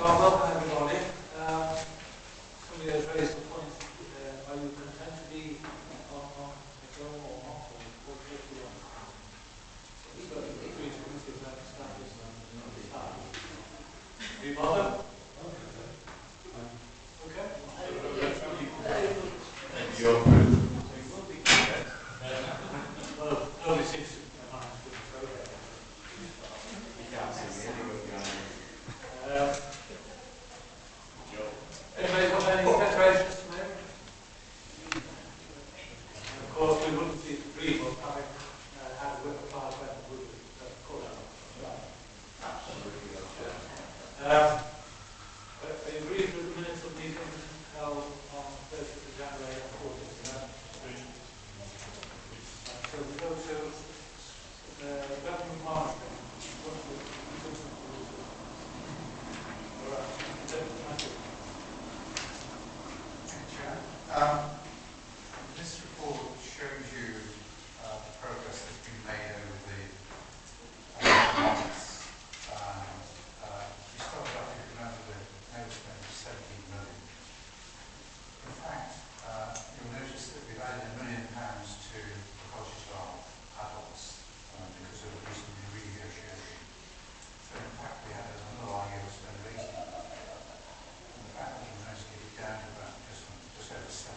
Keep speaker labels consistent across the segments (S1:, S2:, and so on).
S1: Well, welcome everybody. Somebody has raised the point, are you content to be on the film or not? Or what do you want? We've got three committees that established start. Are you bothered? Okay.
S2: Your
S1: Well, nobody seems to mind with the program.
S2: you can't see me anyway.
S1: Anybody got any declarations to make? Of course, we wouldn't be free of having had a whip applied when we would have called out. Are you agreed with the minutes of meeting held on 30th of January and 40th? So we go to government marketing. All right. Thank you.
S3: This report shows you the progress that's been made over the months. We started off, if you remember, with an overspend of 17 million. In fact, you'll notice that we've added £1 million to the costs of adults because of the recent renegotiation. So in fact, we had an underlying overspend of 18 million. And the fact that we managed to get it down to about just over 7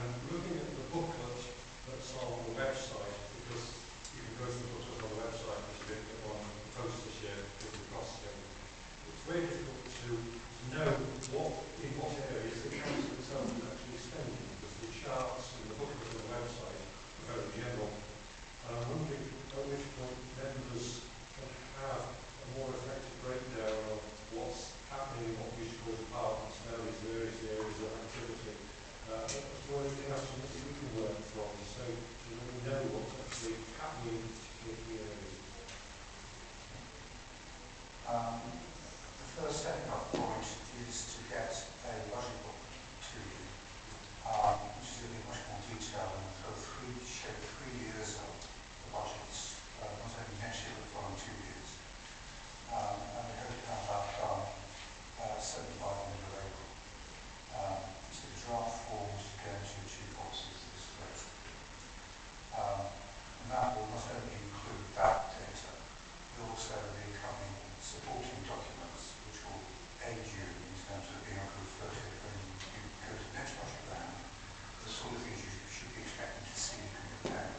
S4: And looking at the booklet that's on the website, because you can go to the booklet on the website, which is a bit on the post this year, because of the cost of it. It's very difficult to know in what areas the council itself is actually spending, because the charts and the booklet on the website are very general. And I'm wondering at which point members can have a more effective breakdown of what's happening in what we should call departments, various areas of activity. As to whether we can have something we can work from, so we know what's actually happening in the areas.
S3: The first stepping up point is to get a budget book to you, which is going to be much more detailed and show 3 years of the budgets, not only next year but the following 2 years. And we hope to have that done certainly by the middle of April. It's a draft form which is going to chief officers this week. And that will not only include that data, but also the accompanying supporting documents which will aid you in terms of being able to refer to it when you go to the next budget round, the sort of things you should be expecting to see and compare.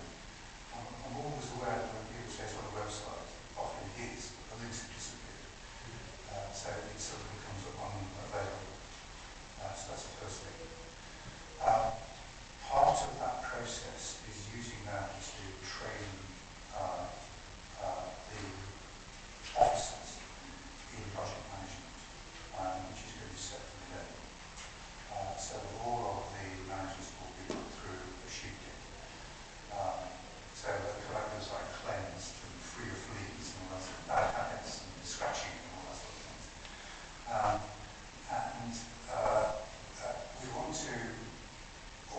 S3: I'm always aware that when people say it's on a website, often it is, but the links have disappeared. So it sort of becomes unavailable. So that's the first thing. Part of that process is using that to train the officers in budget management, which is going to be set from the level. So all of the managers will be put through a shooting. So the collaborators like cleansed and free of fleas and all that sort of bad habits and scratching and all that sort of thing. We want to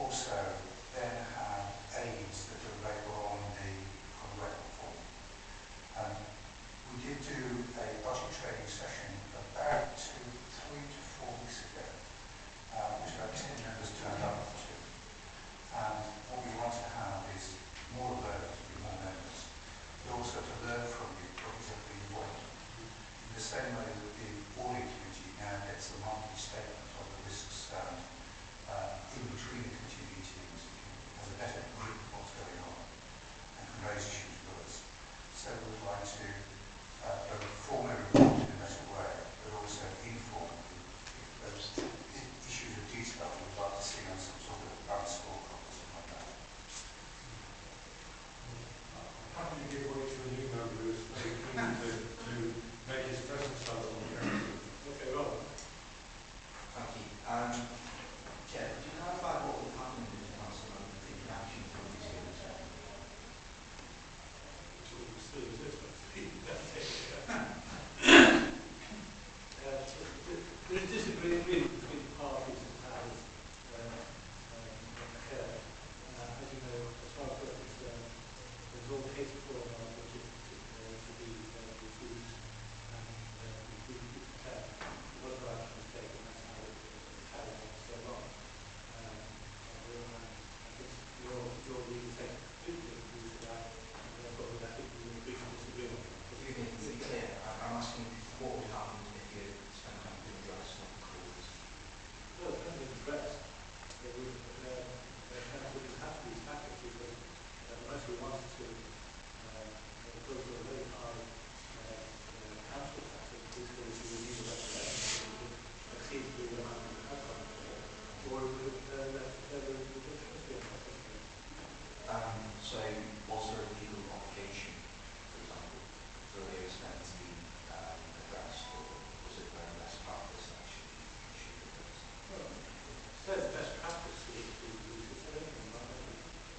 S3: also then have aids that are available on the record form. We did do a budget training session about 3 to 4 weeks ago, which about 10 members turned up to. And what we want to have is more of those, more members, but also to learn from you what exactly you want. In the same way that the audit committee now gets a monthly statement of the risks in between the committee meetings, has a better grip of what's going on, and can raise issues with us. So we would like to both formally report in a better way, but also informally, if those issues of detail we'd like to see on some sort of balance scorecard or something like that.
S4: I'm happy to give way to a new member who's very keen to make his presence felt on the council.
S1: Okay, Rob.
S2: Thank you. Chair, could you clarify what will happen with the council and taking action from this year?
S1: Still exists, but there's disagreement between the parties and how it occurred. As you know, as far as we're concerned, there's all cases going on which is to be refused and we pretend whatever action is taken, that's how it carries on so long. On the other hand, I think your legal takes completely different views to that, and therefore I think we will agree to disagree on that.
S2: Forgive me, to be clear, I'm asking what would happen if you spent time with the rest of the calls?
S1: Well, it's not been addressed. They would council would have to be tackled because unless we wanted to go to a very high council tax increase, there would be a need of referendum which would exceed the amount we have gone for, or it would there would be a tax increase.
S2: So was there a legal obligation, for example, for the expense to be addressed, or was it very best practice that should be addressed?
S1: Well, it's best practice to sustain them, not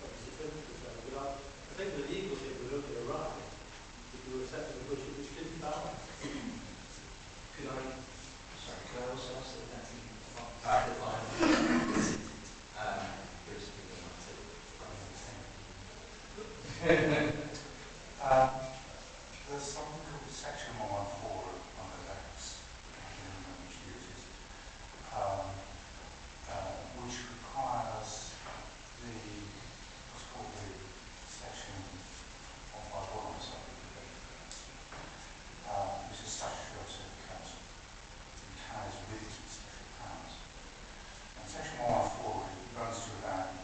S1: necessarily sustain them. But I think the legal thing would only arise if you were set in a budget which didn't balance.
S2: Could I also ask that that be clarified?
S3: There's something called section 114 on the decks, which uses, which requires what's called the section 151 or something, which is statutory officer of the council, and carries with it special powers. And section 114 runs to about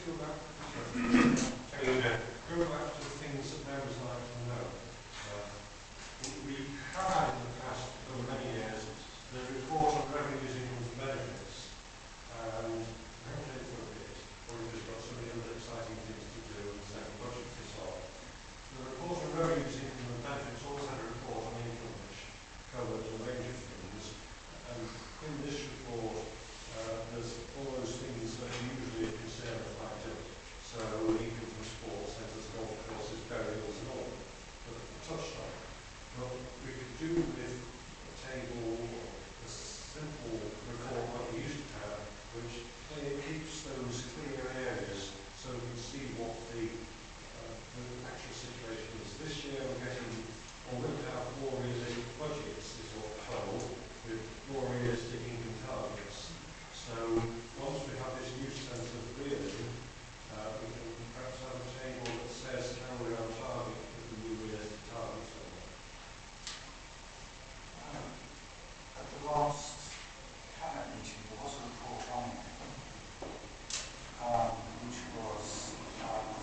S4: to go back, go back to the things that members like to know. We have had in the past, over many years, the report on revenues, incomes and benefits. And we haven't had it for a bit, or we've just got so many other exciting things to do and second budget to solve. The report on revenues, income and benefits always had a report on income which covered a range of things. And in this report, there's all those things that are usually a concern of like so income from sports centres, golf courses, burials and all that touched on. But we could do with a table, a simple report like we used to have, which keeps those clear areas so we can see what the actual situation is. This year we're going to have more realistic budgets, is what we're told, with more realistic income targets. So once we have this new sense of realism, we can perhaps have a table that says how we're on target with the new realistic targets.
S3: At the last cabinet meeting, there was a report on it, which was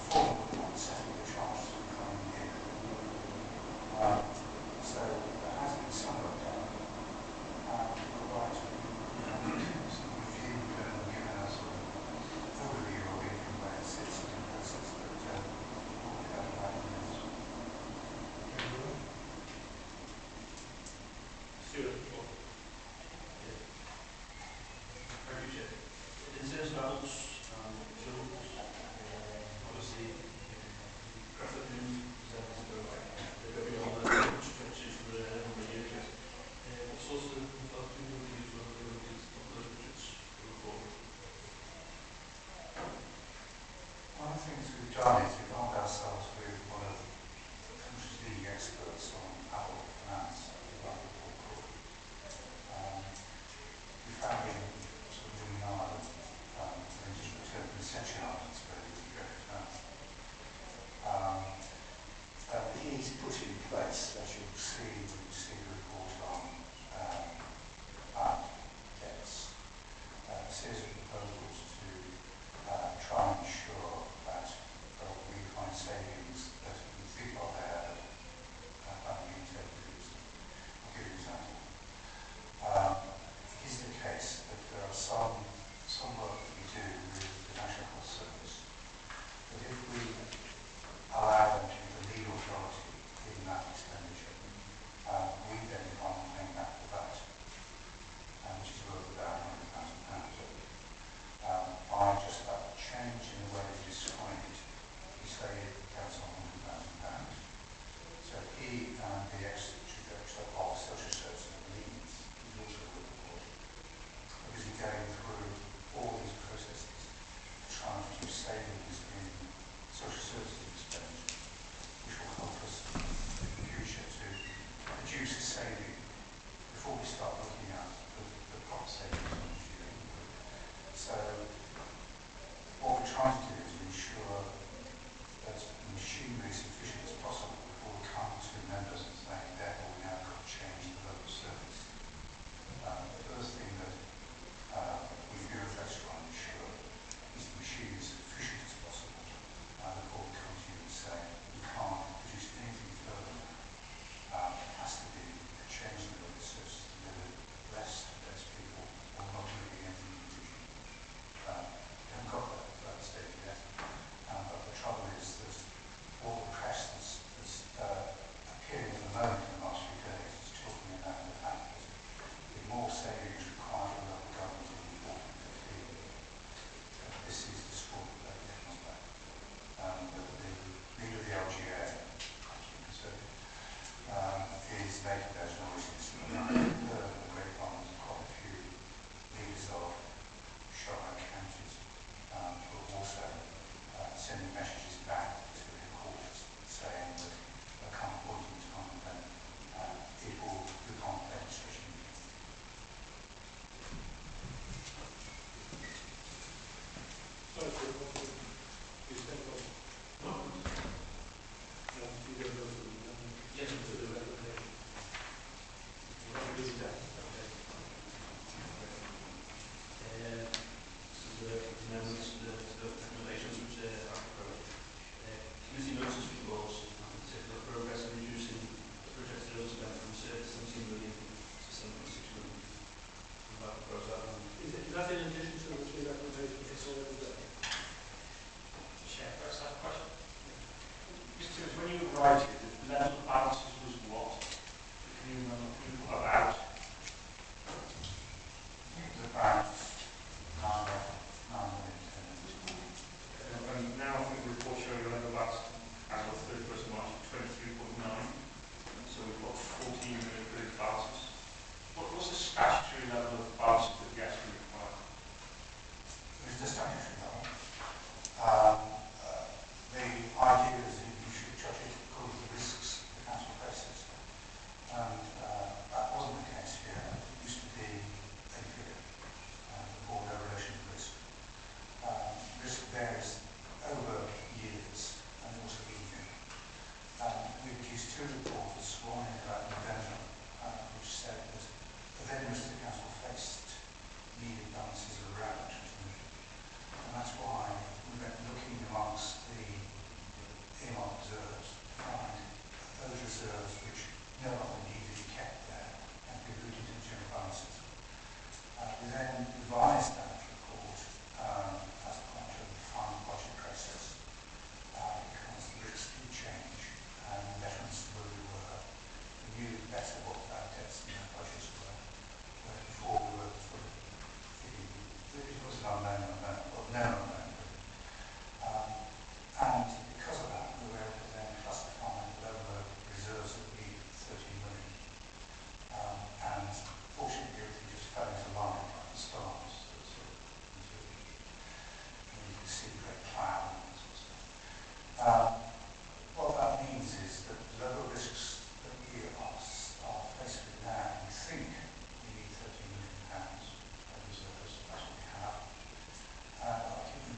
S3: performed on setting the charge for the coming year. So there has been some work done. You're right, we have reviewed and given us an overview of income where it sits in the process, but we'll look at that in a minute.
S5: Stuart, in terms of adults and children, obviously, graphic news presents they're going on the stretches for a number of years. What sorts of thought do you use when they're going to those budgets going forward?
S3: One of the things we've done is we've armed ourselves with one of the country's leading experts on adult finance, Paul Cook. We found him sort of living in Ireland, and just returned from essential Ireland, where he very finance. He's put in place, as you'll see when you see the report on debts, a series of proposals to try and ensure that we find savings that people are there that are being taken to use. I'll give you an example. Is the case that there are some work that we do with the National Health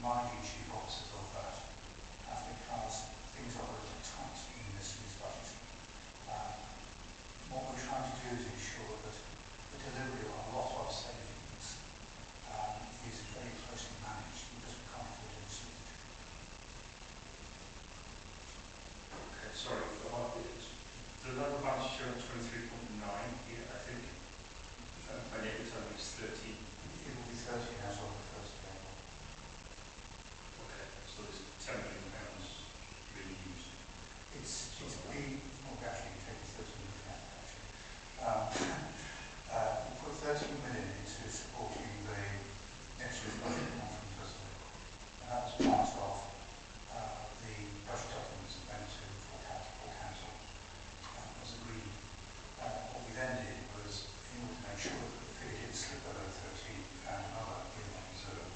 S3: reminding chief officers of that, because things are a little tight in this year's budget. What we're trying to do is ensure that the delivery of a lot of savings is very closely managed because we can't afford any slippage.
S5: Okay, sorry, the local budget showing 23.9, yeah, I think, and yet it's only 13.
S3: It will be 13 as of the 1st of April.
S5: Okay, so there's £10 million really used.
S3: It's been, well, actually, taken 13 million out, actually. We put 13 million into supporting the next year's budget on from the 1st of April. And that was part of the budget documents that went to full council. Was agreed. What we then did was, in order to make sure that the figure didn't slip below 13, we found another earmark reserve,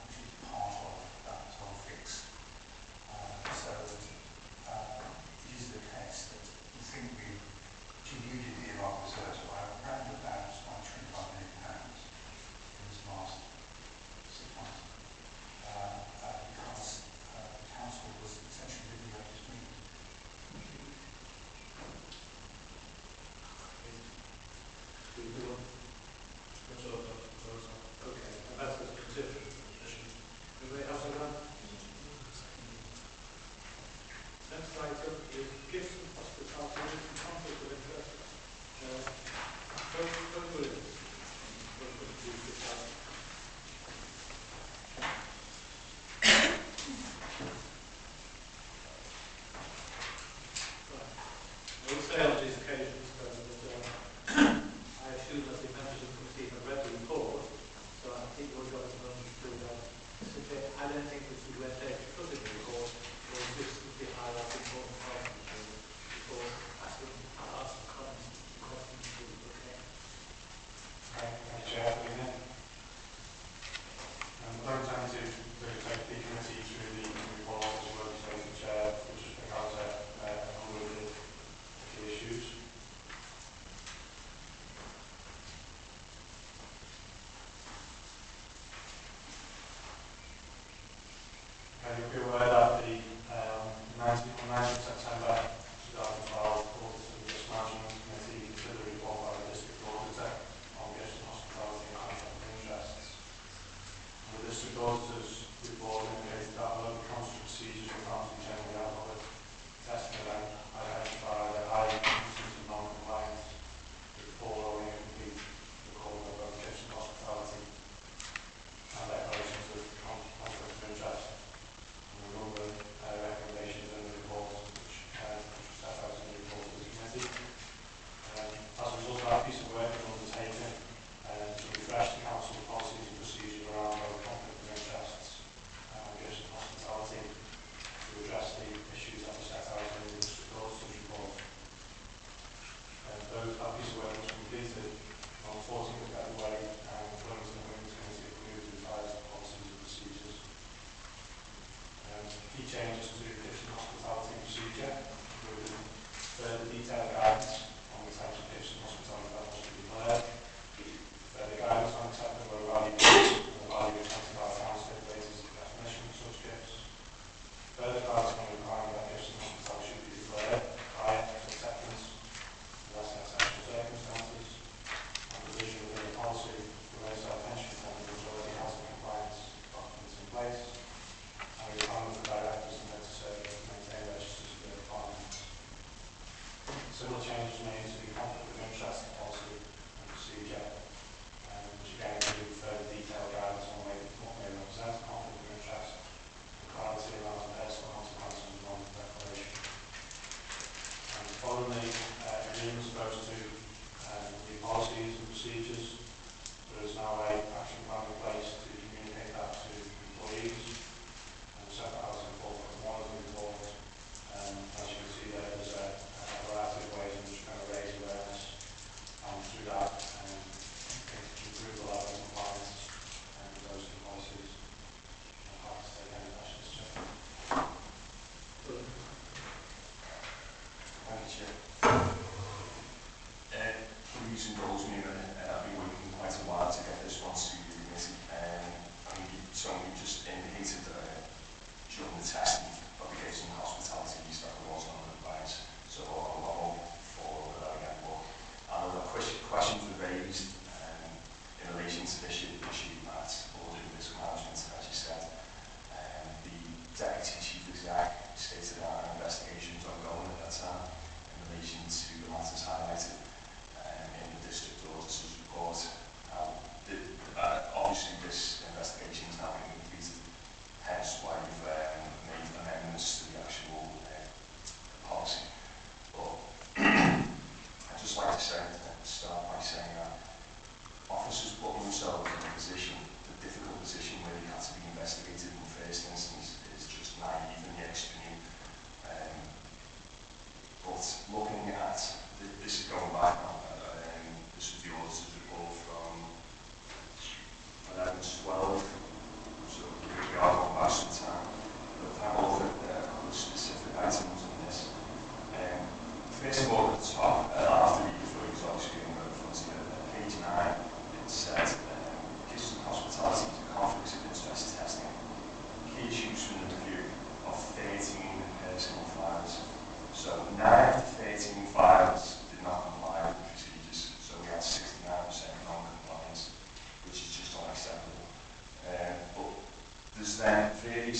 S3: which is part of that whole fix. So it is the case that we think we denuded the earmark reserves by around about £25 million in this last 6 months, because the council was essentially living up to its means.
S1: Okay, and that's the consideration. Anybody else like that? Next item is gifts and hospitality and conflict of interest. Tony Williams. Welcome to this item. Right. I will say on these occasions that I assume that the members of the committee have read the report, so I think you're going to simply add anything that you went there to put in the report, or just simply highlight important items before asking comments and questions to the okay.
S4: Thank you, Chair. Good evening. I intend to take the committee through the report as well as the Chair, which has picked out a number of the key issues. You'll be aware that the 19th September 2012 Audit and Risk Management Committee considered a report by the District Auditor on gifts and hospitality and conflict of interests. And the District Auditor's report indicated that although the council procedures were found to be generally adequate, testing then identified a high instance of non-compliance with the following incomplete recording of both gifts and hospitality and declarations of conflict of interest. And a number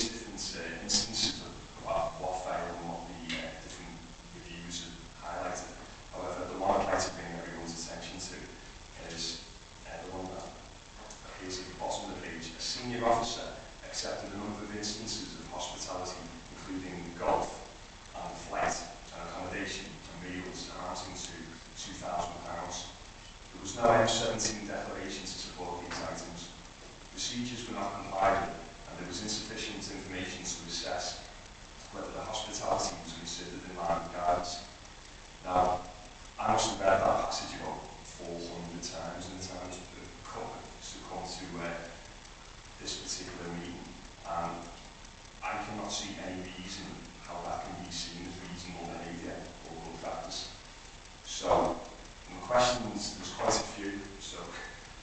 S6: various different instances of what failed and what the different reviews have highlighted. However, the one I'd like to bring everyone's attention to is the one that appears at the bottom of the page. A senior officer accepted a number of instances of hospitality, including golf and flight and accommodation and meals amounting to £2,000. There was no M17 declaration to support these items. Procedures were not complied with, and there was insufficient information to assess whether the hospitality was considered in line with guidance. Now, I must have read that passage about 400 times in time to come to this particular meeting, and I cannot see any reason how that can be seen as reasonable behaviour or good practice. So, my questions, there's quite a few, so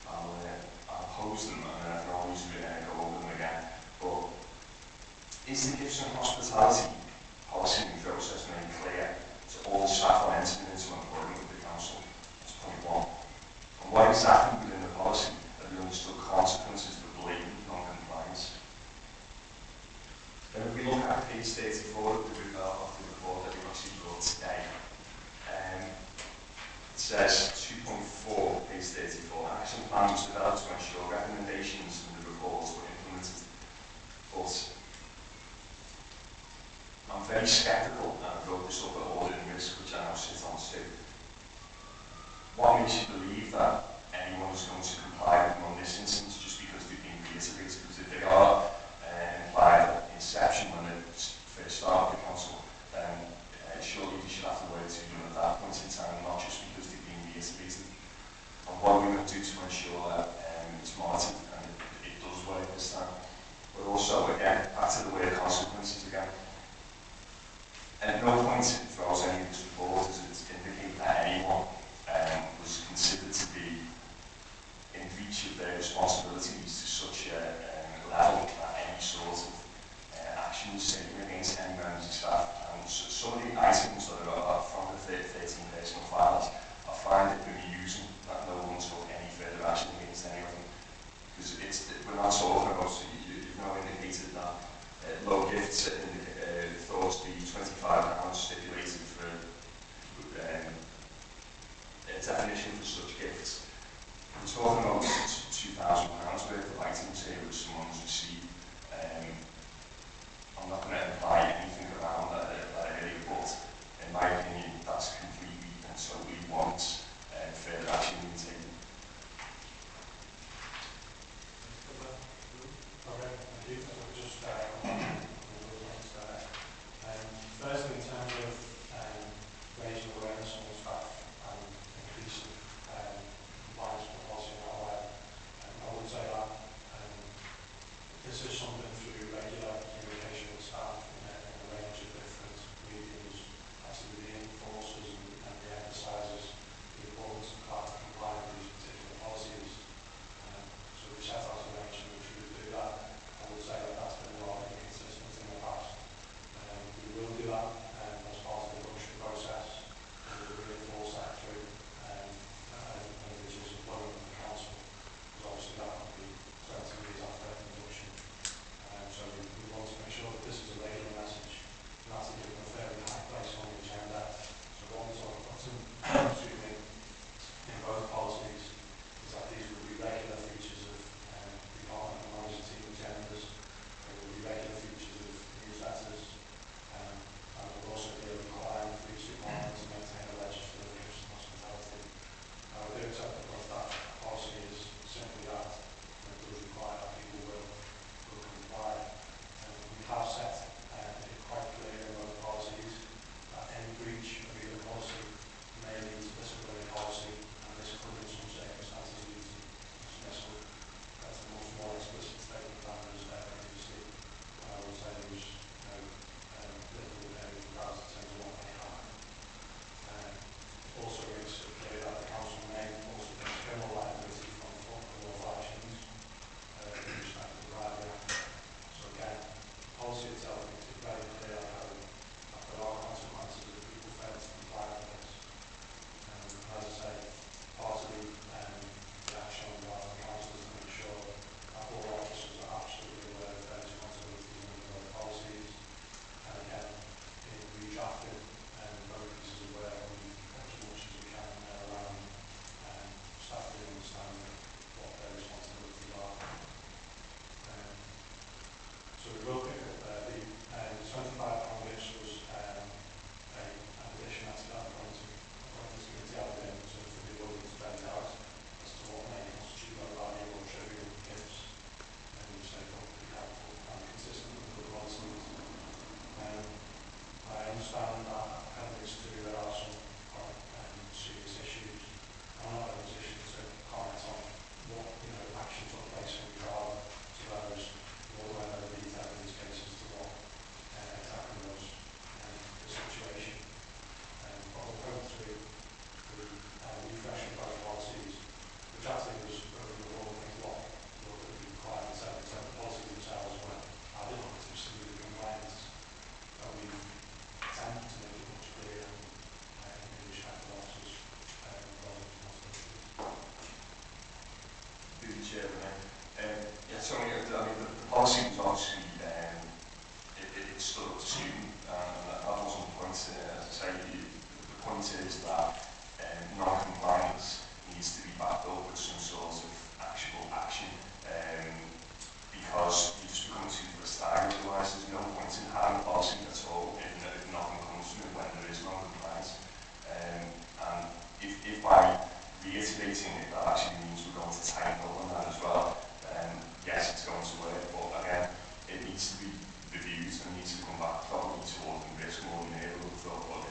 S6: I'll pose them and then I can always go over them again. But is the gifts and hospitality policy and process made clear to all staff on entering into employment with the council? That's point one. And what exactly within the policy have you understood consequences for blatant non-compliance? Then if we look at page 34 of the report that we actually brought today, it says 2.4, page 34, action plan was developed to ensure recommendations from the reports were implemented. But I'm very sceptical, and I wrote this up at Audit and Risk, which I now sit on too. What makes you believe that anyone is going to comply with them on this instance just because they've been reiterated? Because if they are implied at inception when they first started the council, then surely you should have to work to them at that point in time, not just because they've been reiterated. And what are we going to do to ensure that it's monitored and it does work this time? But also, again, back to the word consequences again. At no point throughout any of this report does it indicate that anyone was considered to be in breach of their responsibilities to such a level that any sort of action was taken against any members of staff. And some of the items that are from the 13 personal files, I find it bemusing that no one took any further action against any of them. Because we're not talking about, so you've now indicated that low gifts thought to be £25 stipulated for a definition for such gifts. We're talking about £2,000 worth of items here which someone's received. I'm not going to imply anything around that area, but in my opinion, that's completely and totally warrants further action being taken.
S3: Okay, thank you. So just
S6: point is that non-compliance needs to be backed up with some sort of actual action, because you just become too frustrated. Otherwise, there's no point in having a policy at all if nothing comes from it when there is non-compliance. And if by reiterating it, that actually means we're going to tighten up on that as well, yes, it's going to work, but again, it needs to be reviewed and needs to come back probably towards the risk more than ever before,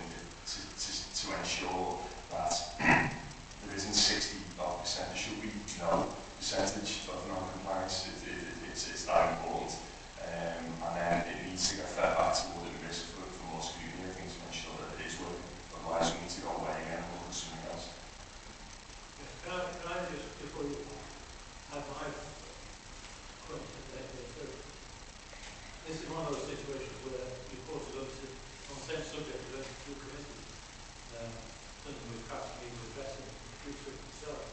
S6: to ensure that there isn't 60% should be no percentage of non-compliance. It's that important, and then it needs to get fed back toward the risk for more scrutiny, I think, to ensure that it is working. Otherwise, we need to go away again and look at something else.
S1: Yes, can I just, before you have my question there, so this is one of those situations where you put it on the same subject as two committees, something which perhaps needs addressing in the future itself.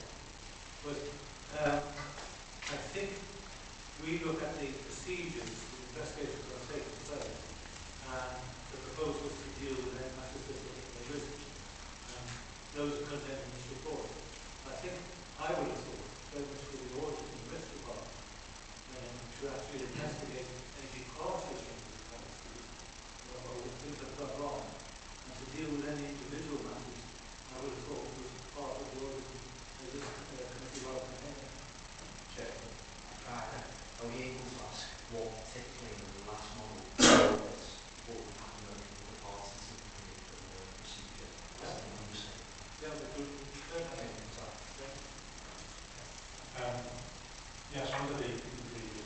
S1: But I think we look at the procedures, the investigations that are taking place, and the proposals to deal with any matters that have arisen. Those are contained in this report. I think I would have thought very much for the audit and the risk department to actually investigate any departures from the policy or things that have gone wrong, and to deal with any individual matters. I would have thought was part of the audit of this committee rather than here.
S2: Chair, are we able to ask what typically in the last model what would happen when the parties in the procedure? That's the one you say.
S1: Yeah, but good.
S3: Yes, under the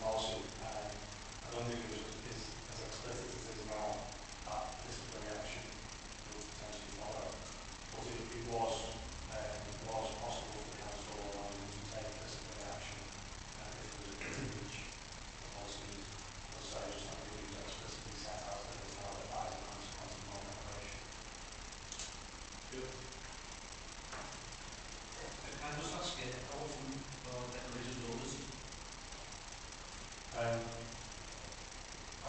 S3: policy, I don't think it is as explicit as it is now that disciplinary action will potentially follow. But it was possible for the council or to take disciplinary action if there was a clear breach of policy. As I say, just don't think it was explicitly set out that it's now that as a consequence of non-operation.
S1: Good.
S5: Can I just ask you, how often declarations orders?
S3: I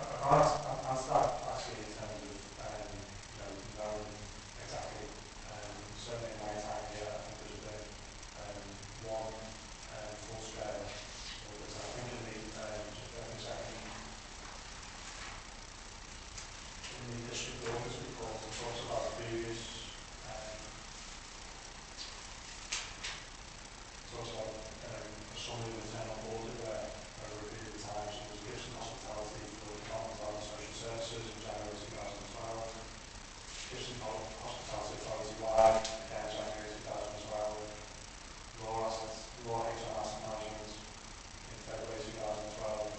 S3: can't answer that actually in terms of knowing exactly. Certainly in my time here, I think there's been one full scale audit. I think in the just bear with me a second. In the district audit report, it talks about previous talks about a summary of internal audit where over a period of time, so there was Gibson Hospitality for the Department of Health and Social Services in January 2012, Gibson Hospitality Authority Wide, again January 2012, Raw HR Asset Management in February 2012,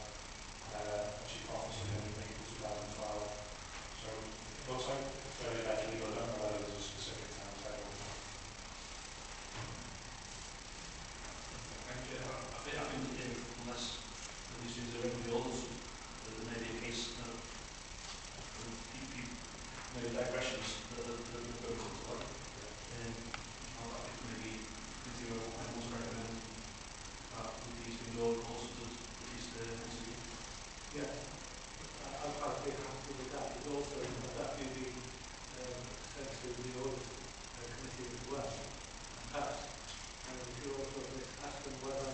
S3: and then a Chief Officer in April 2012. So it looks like it's very regularly, but I don't know whether there's a specific timetable.
S5: Thank you. I think unless these things are regularly ordered, there may be a case of maybe digressions that go to light. I think maybe committee will want to recommend that these things are consulted at least once a year.
S1: Yeah, I'd be happy with that. But also, that may be sent to the audit committee as well. And perhaps we could also ask them whether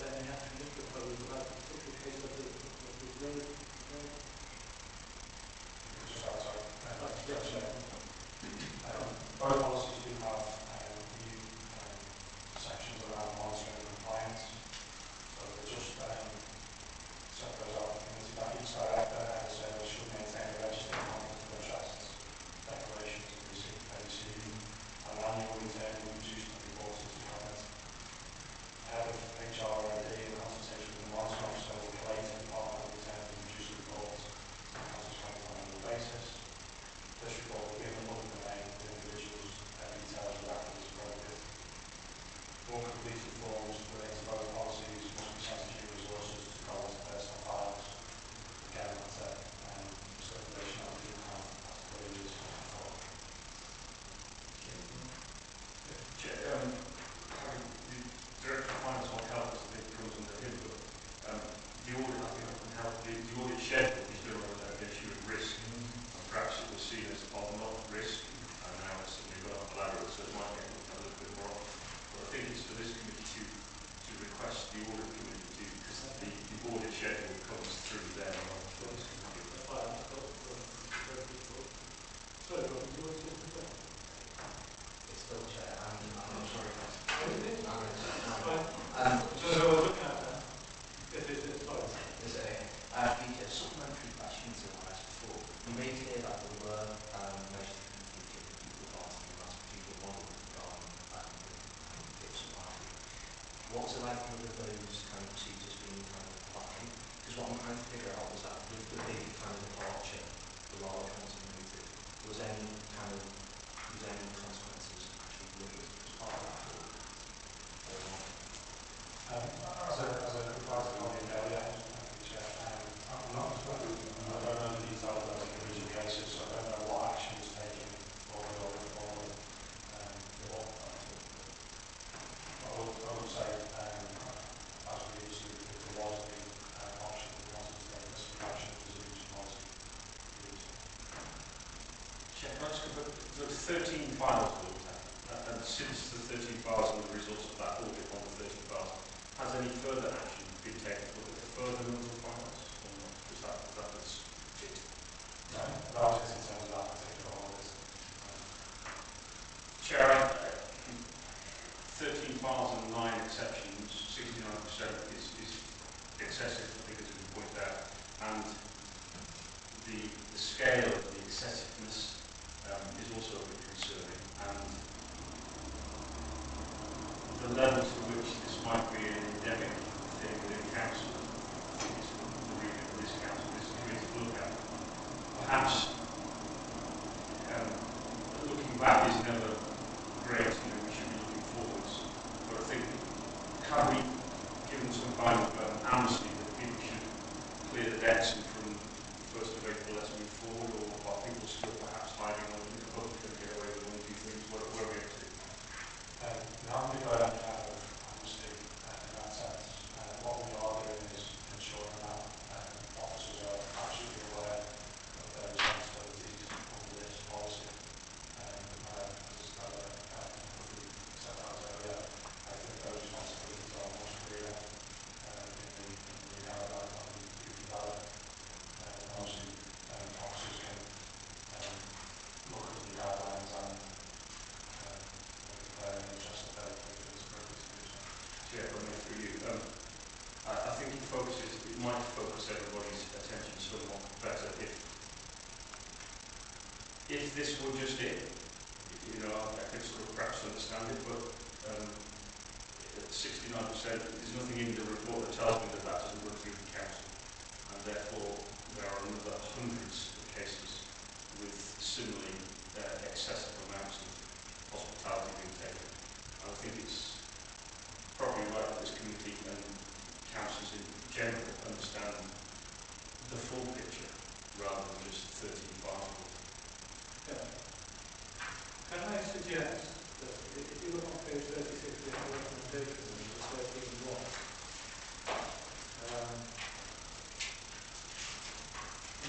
S1: any action is proposed about the particular case of the road.
S3: Just outside. Both policies do have new sections around monitoring and compliance. So they just set those out for committee that each director and the service should maintain a register of conflict of interests, declarations and receipt, and an annual return will be produced and reported to cabinet. Head of HR or AD in consultation with the monitoring officer will collate and departmental returns and produce a report to the council's cabinet on an annual basis. This report will be in the public domain with individuals' details redacted as appropriate. All completed forms relating to both policies must be sent to due resources to collect personal files. Again, that's a stipulation that we didn't have after 3 years before.
S4: Chair, the Director of Finance on Health, I think, comes under him, but the audit, I think, on health, the audit schedule is done on the issue of risk, and perhaps it was seen as of not risk, schedule comes through then rather than
S1: Sure.
S4: this committee.
S1: That's why I thought it was very difficult. Sorry, Rob, did you want to say something?
S2: It's still chair. I'm sorry, guys.
S1: Oh, is it?
S2: It's
S1: Fine.
S2: um,
S1: So who I was looking at then? Yes, yes, yes, sorry.
S2: is it okay? The supplementary question to what I asked before, you made clear that there were measures that you think with regard to the master model regarding PIPs and what have you. What's the likelihood of those kind of procedures being kind of applied? Because what I'm trying to figure out was that with the big kind of departure the Wirral Council noted, was any consequences actually delivered as part of that or not?
S3: As a reply to Colin Gale, yeah, thank you, Chair. I'm not, I don't know the detail of those individual cases, so I don't know what action was taken formally or informally. I would say, as we used to, if there was the option that we wanted to take disciplinary action, it was a municipality to do so.
S4: Chair, can I just confirm, there were 13 files looked at, and since the 13 files and the results of that audit on the 13 files, has any further action been taken to look at the further numbers of files or not? Is that it?
S3: No, that was it in terms of that particular audit.
S4: Chair, 13 files and 9 exceptions, 69% is excessive, I think, as we pointed out, and the scale of the excessiveness is also a bit concerning, and the level to which this might be an endemic thing within council, I think is for the remit of this council, this committee to look at. Perhaps looking back is never great, we should be looking forwards, but I think, have we given some kind of amnesty that people should clear the decks and from the 1st of April let's move forward, or are people still perhaps hiding on the hook and get away with one or two things? Where are we up to?
S3: We haven't declared any kind of amnesty in that sense. What we are doing is ensuring that officers are absolutely aware of their responsibilities under this policy. As I hopefully set out earlier, I think those responsibilities are much clearer in the new guidelines that we've developed. Obviously, officers can look at the new guidelines and declare an interest if they feel it's appropriate to do so.
S4: Chair, if I may through you, I think it might focus everybody's attention somewhat better if this were just it. I could sort of perhaps understand it, but 69%, there's nothing in the report that tells me that doesn't run through the council, and therefore there are another hundreds of cases with similarly excessive amounts of hospitality being taken. And I think it's probably right that this committee and councils in general understand the full picture rather than just 13 files.
S1: Okay. Can I suggest that if you look on page 36 of the recommendation, number 13.1,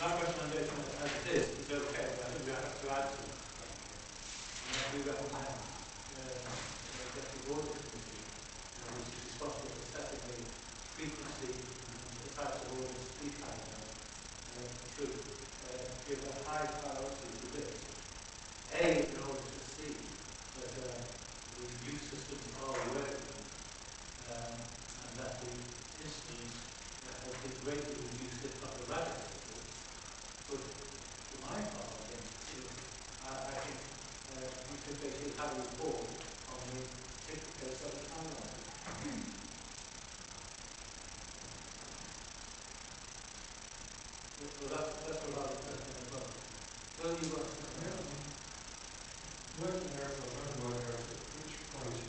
S1: that recommendation as it is okay, but I think we have to add to it. And that we recommend the Executive Audit Committee, which is responsible for setting the frequency and the types of audits to be carried out, should give a high priority to this. In order to see that the new systems are working, and that the incidence has been greatly reduced, if not eradicated. But for my part, I think we should basically have a report on the particular case that was highlighted. Well, that's what I was thinking as well. Well, you want to say something?
S4: Working out, I'm trying to work out at which point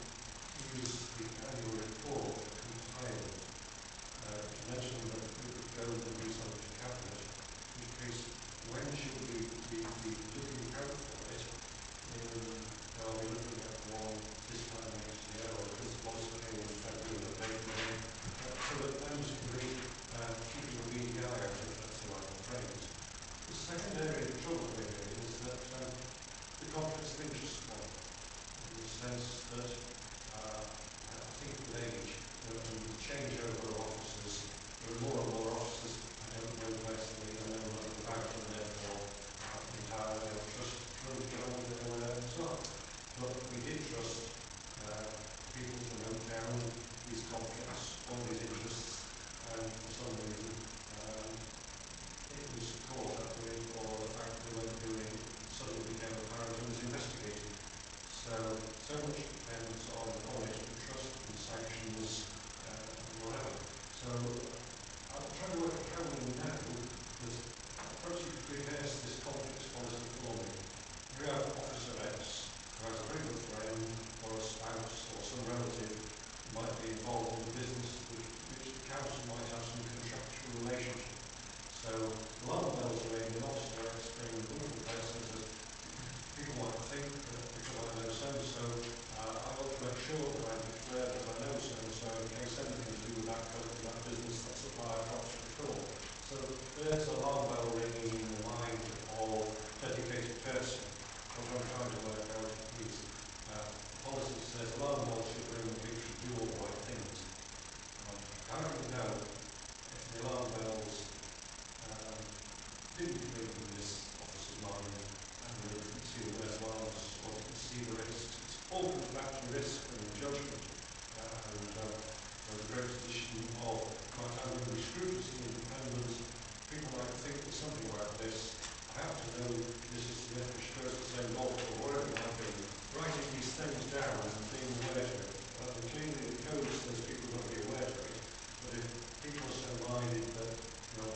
S4: is the annual report compiled. You mentioned that it would go and be something to cabinet, in which case, when should we be looking out for it? Are we looking at one this time next year, or because the policy came in February, we'll update it again, so that members can be keeping a beady eye out, if that's the right phrase. The second area that troubles me really is that the conflicts of interest one, in the sense that I think with age and the changeover of officers, there are more and more So much depends on the combination of trust and sanctions and whatever. So I'm trying to work out how we know that perhaps you could rehearse this conflicts policy for me. You have Officer X who has a very good friend or a spouse or some relative who might be involved in a business which the council might have some contractual relationship. So alarm bells ring and Officer X, being a wonderful person, says, people might think that because I know so-and-so, I ought to make sure that I declare that I know so-and-so in case anything to do with that company, that business, that supplier drops the call. So there's an alarm bell ringing in the mind of a dedicated person. What I'm trying to work out is policy says alarm bells should ring and people should do all the right things. How do we know if the alarm bells didn't ring in this officer's mind and they didn't see the red alarms or didn't see the risks? It all comes back to risk and judgment. There's a great tradition of right, I'm going to be scrupulously independent. People might think there's something about this. I have to know this is Smith, Strauss, Bolt, or whatever it might be. Writing these things down and being aware to it. And clearly the code says people have got to be aware to it. But if people are so minded that,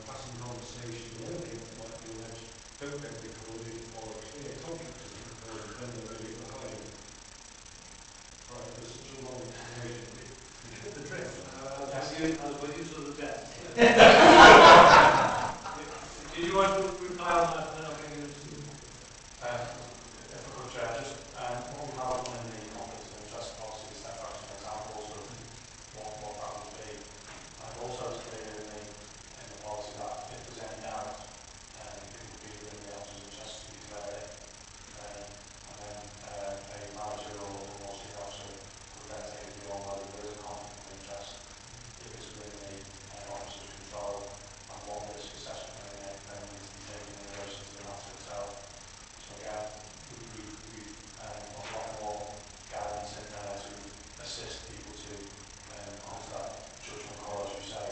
S4: passing conversation or anything that might be alleged don't get recorded or a clear conflict isn't recorded, then they're ready for hiding. Right, there's such a long explanation. You get the drift.
S1: I was with you to the death. Do you want to reply on that and then I'll bring you into
S3: If I could, Chair, just what we have done in the conflict of interest policy is set out some examples of what that would be. Also, it's clear in the policy that if there's any doubt, it would be within the officer's interest to declare it. And then a manager or more senior officer could then take a view on whether there is a conflict of interest, if it's within the officer's control, and what risk assessment then needs to be taken in relation to the matter itself. So again, we've got a lot more guidance in there to assist people to come to that judgment call, as you say,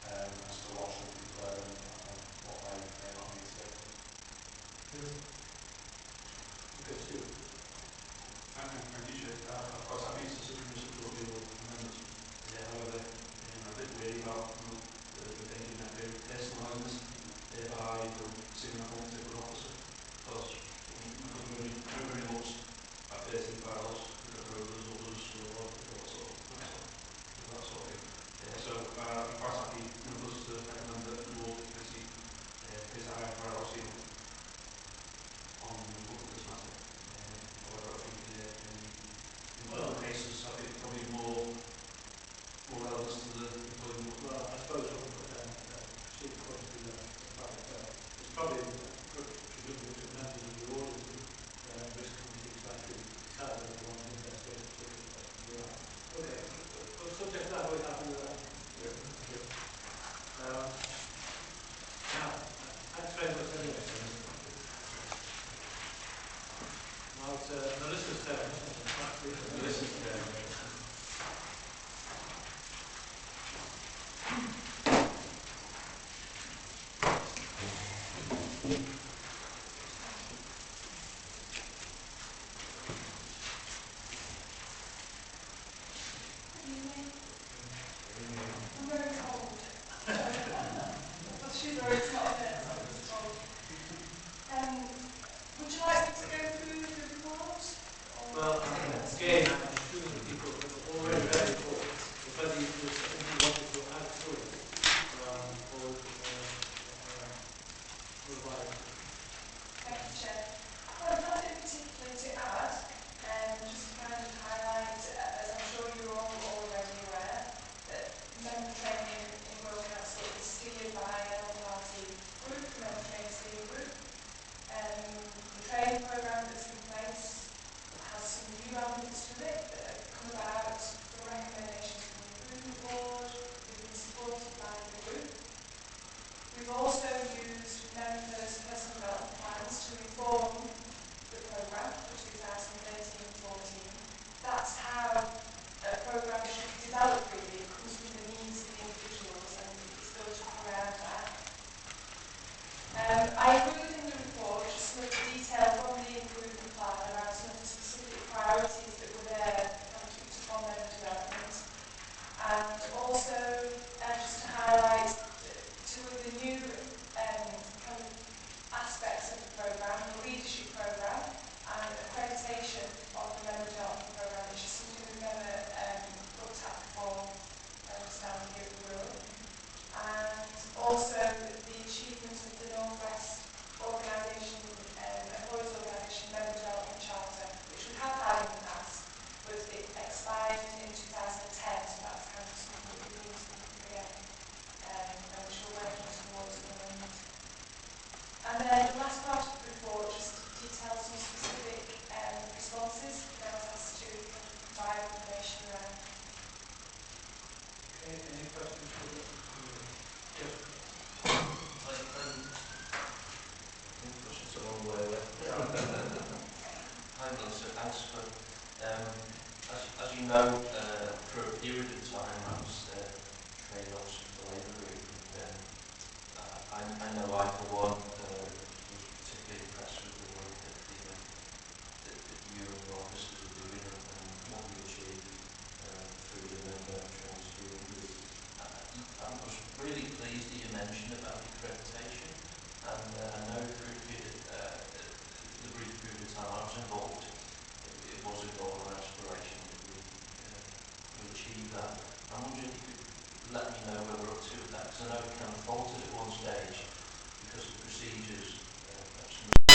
S3: as to what should be declared and what may not need to be.
S1: Okay, Stu.
S5: Thank you, Chair. I'm quite happy to support your amendments. However, I'm a bit wary about the danger in that area of personalising this by singling out one particular officer, because everybody loves at 13 files, we've got others, or that sort of thing. So I'm quite happy for us to recommend that the board committee place a higher priority on looking at this matter. However, I think in other cases, I think probably more relevance to the employment.
S1: Well, I suppose from procedural point of view, that's right. It's probably presumably to members of the audit and risk committee to actually decide whether they want to investigate a particular person. You're right. Okay, but subject to that, we're happy with that.
S5: Yeah.
S1: Thank you. Now, thanks very much anyway. Now it's Melissa's turn, isn't it? It's not Stephen's.
S5: Melissa's turn.
S7: Good evening. I'm very cold. But she's already telling me it's not just cold. Would you like me to go through the report? Or
S1: Well, again, I'm assuming that people have already read the report, but whether there's something you wanted to add to it, or otherwise.
S7: Thank you, Chair. Well, nothing particularly to add, just to kind of highlight, as I'm sure you're all already aware, that member training in Wirral Council is steered by an all-party group, the Member Training Steering Group. The training programme that's in place has some new elements to it that have come about from recommendations from the Improvement Board. They've been supported by the group. We've also used members' personal development plans to inform the programme for 2013-14. That's how a programme should be developed, really. It comes from the needs of the individuals and it's built up around that. I included in the report just some of the detail from the improvement plan around some of the specific priorities the last part of the report just details some specific responses that I was asked to provide information around.
S1: Okay, any questions for the, yes,
S5: I'm pushing the wrong way away. Hi Melissa, thanks for, as you know, for a period of time I was trade officer for the Labour Group, and I know I for one was particularly impressed with the work that that you and your officers are doing, and what you achieved through the member training steering group. I was really pleased that you mentioned about the accreditation, and I know through the brief period of time I was involved, it was a goal and aspiration that we achieve that. I'm wondering if you could let me know where we're up to with that, because I know